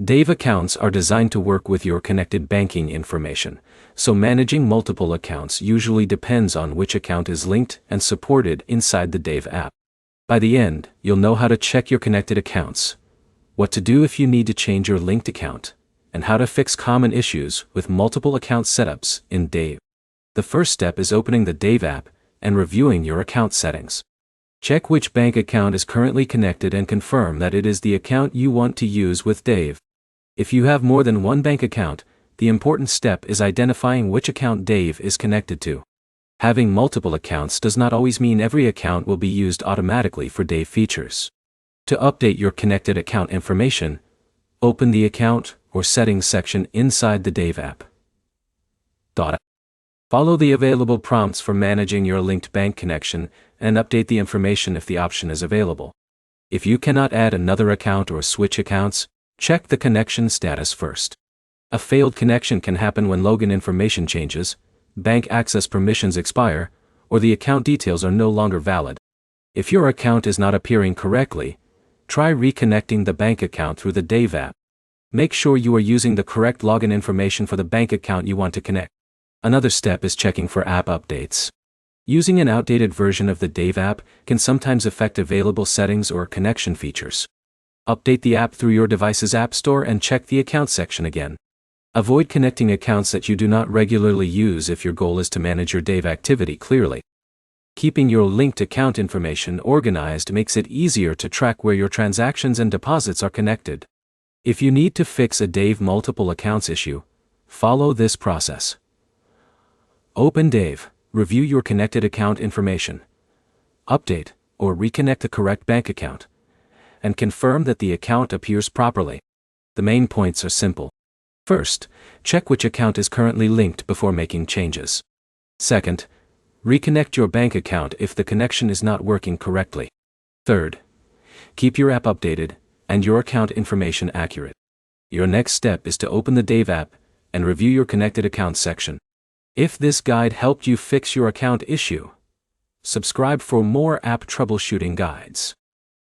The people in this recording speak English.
Dave accounts are designed to work with your connected banking information, so managing multiple accounts usually depends on which account is linked and supported inside the Dave app. By the end, you'll know how to check your connected accounts, what to do if you need to change your linked account, and how to fix common issues with multiple account setups in Dave. The first step is opening the Dave app and reviewing your account settings. Check which bank account is currently connected and confirm that it is the account you want to use with Dave. If you have more than one bank account, the important step is identifying which account Dave is connected to. Having multiple accounts does not always mean every account will be used automatically for Dave features. To update your connected account information, open the Account or Settings section inside the Dave app. Follow the available prompts for managing your linked bank connection and update the information if the option is available. If you cannot add another account or switch accounts, check the connection status first. A failed connection can happen when login information changes, bank access permissions expire, or the account details are no longer valid. If your account is not appearing correctly, try reconnecting the bank account through the Dave app. Make sure you are using the correct login information for the bank account you want to connect. Another step is checking for app updates. Using an outdated version of the Dave app can sometimes affect available settings or connection features. Update the app through your device's app store and check the account section again. Avoid connecting accounts that you do not regularly use if your goal is to manage your Dave activity clearly. Keeping your linked account information organized makes it easier to track where your transactions and deposits are connected. If you need to fix a Dave multiple accounts issue, follow this process. Open Dave, review your connected account information, update or reconnect the correct bank account, and confirm that the account appears properly. The main points are simple. First, check which account is currently linked before making changes. Second, reconnect your bank account if the connection is not working correctly. Third, keep your app updated and your account information accurate. Your next step is to open the Dave app and review your connected accounts section. If this guide helped you fix your account issue, subscribe for more app troubleshooting guides.